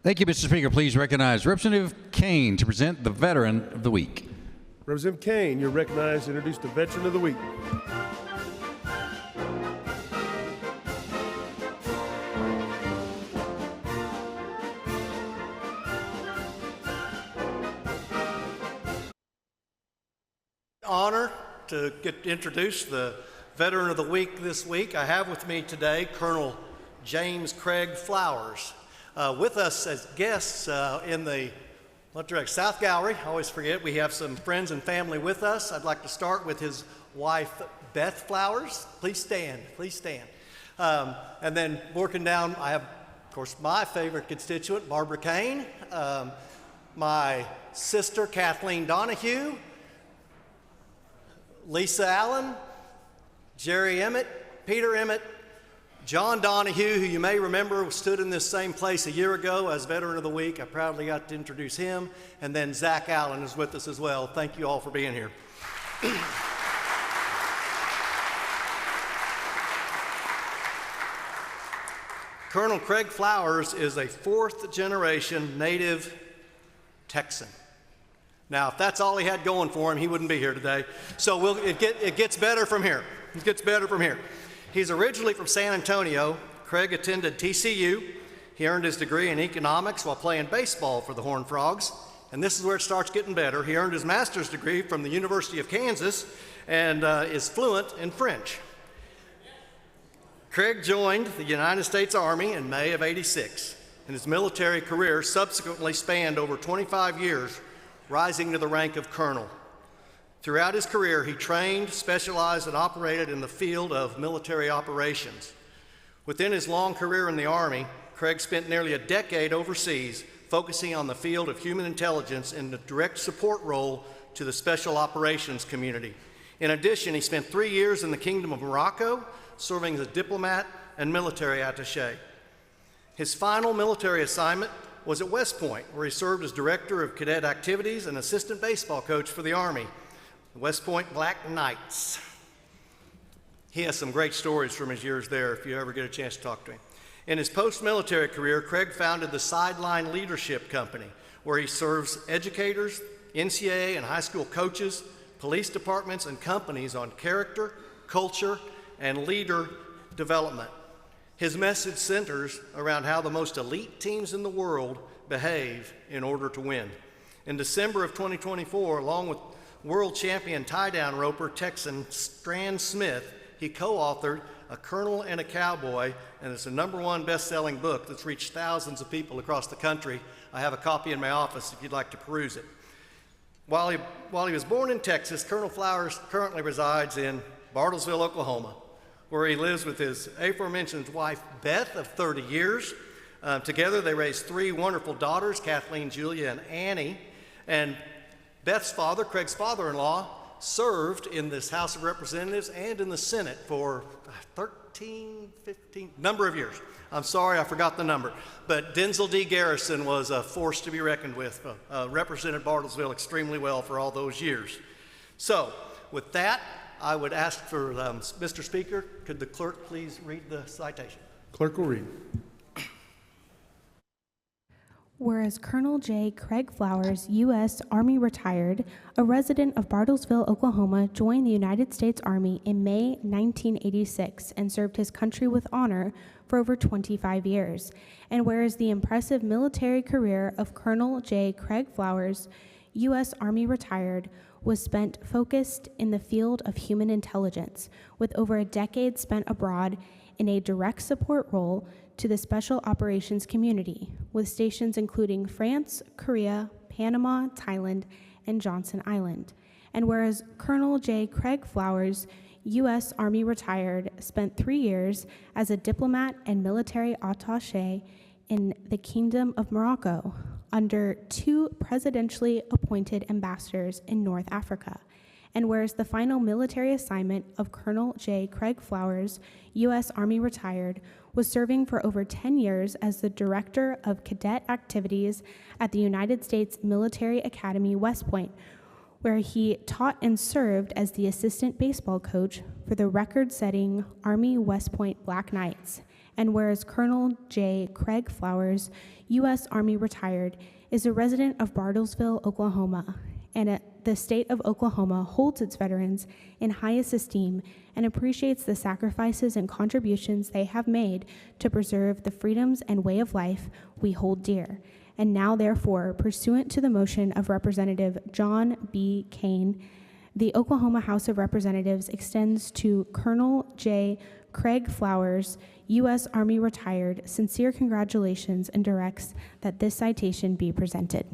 Thank you, Mr. Speaker. Please recognize Representative Kane to present the Veteran of the Week. Representative Kane, you're recognized to introduce the Veteran of the Week. Honor to get to introduce the Veteran of the Week this week. I have with me today Colonel James Craig Flowers. With us as guests in the South Gallery, I always forget, we have some friends and family with us. I'd like to start with his wife, Beth Flowers. Please stand, please stand. And then working down, I have, of course, my favorite constituent, Barbara Kane, my sister, Kathleen Donahue, Lisa Allen, Jerry Emmett, Peter Emmett, John Donahue, who you may remember stood in this same place a year ago as Veteran of the Week. I proudly got to introduce him. And then Zach Allen is with us as well. Thank you all for being here. Colonel Craig Flowers is a fourth-generation native Texan. Now, if that's all he had going for him, he wouldn't be here today. So it gets better from here. It gets better from here. He's originally from San Antonio. Craig attended TCU. He earned his degree in economics while playing baseball for the Horned Frogs. And this is where it starts getting better. He earned his master's degree from the University of Kansas and is fluent in French. Craig joined the United States Army in May of '86, and his military career subsequently spanned over 25 years, rising to the rank of colonel. Throughout his career, he trained, specialized, and operated in the field of military operations. Within his long career in the Army, Craig spent nearly a decade overseas, focusing on the field of human intelligence in a direct support role to the special operations community. In addition, he spent 3 years in the Kingdom of Morocco, serving as a diplomat and military attaché. His final military assignment was at West Point, where he served as Director of Cadet Activities and Assistant Baseball Coach for the Army, the West Point Black Knights. He has some great stories from his years there if you ever get a chance to talk to him. In his post-military career, Craig founded the Sideline Leadership Company, where he serves educators, NCAA and high school coaches, police departments, and companies on character, culture, and leader development. His message centers around how the most elite teams in the world behave in order to win. In December of 2024, along with world champion tie-down roper Texan Strand Smith, he co-authored A Colonel and a Cowboy, and it's a #1 best-selling book that's reached thousands of people across the country. I have a copy in my office if you'd like to peruse it. While he was born in Texas, Colonel Flowers currently resides in Bartlesville, Oklahoma, where he lives with his aforementioned wife, Beth, of 30 years. Together, they raised 3 wonderful daughters, Kathleen, Julia, and Annie. And Beth's father, Craig's father-in-law, served in this House of Representatives and in the Senate for 15 number of years. I'm sorry, I forgot the number. But Denzel D. Garrison was a force to be reckoned with, represented Bartlesville extremely well for all those years. So, with that, I would ask for, Mr. Speaker, could the clerk please read the citation? Clerk will read. Whereas Colonel J. Craig Flowers, U.S. Army retired, a resident of Bartlesville, Oklahoma, joined the United States Army in May 1986 and served his country with honor for over 25 years. And whereas the impressive military career of Colonel J. Craig Flowers, U.S. Army retired, was spent focused in the field of human intelligence, with over a decade spent abroad in a direct support role to the special operations community, with stations including France, Korea, Panama, Thailand, and Johnson Island. And whereas Colonel J. Craig Flowers, U.S. Army retired, spent 3 years as a diplomat and military attaché in the Kingdom of Morocco, under 2 presidentially appointed ambassadors in North Africa. And whereas the final military assignment of Colonel J. Craig Flowers, U.S. Army retired, was serving for over 10 years as the Director of Cadet Activities at the United States Military Academy, West Point, where he taught and served as the assistant baseball coach for the record-setting Army West Point Black Knights. And whereas Colonel J. Craig Flowers, U.S. Army retired, is a resident of Bartlesville, Oklahoma, and the state of Oklahoma holds its veterans in highest esteem and appreciates the sacrifices and contributions they have made to preserve the freedoms and way of life we hold dear. And now, therefore, pursuant to the motion of Representative John B. Kane, the Oklahoma House of Representatives extends to Colonel J. Craig Flowers, U.S. Army retired, sincere congratulations and directs that this citation be presented.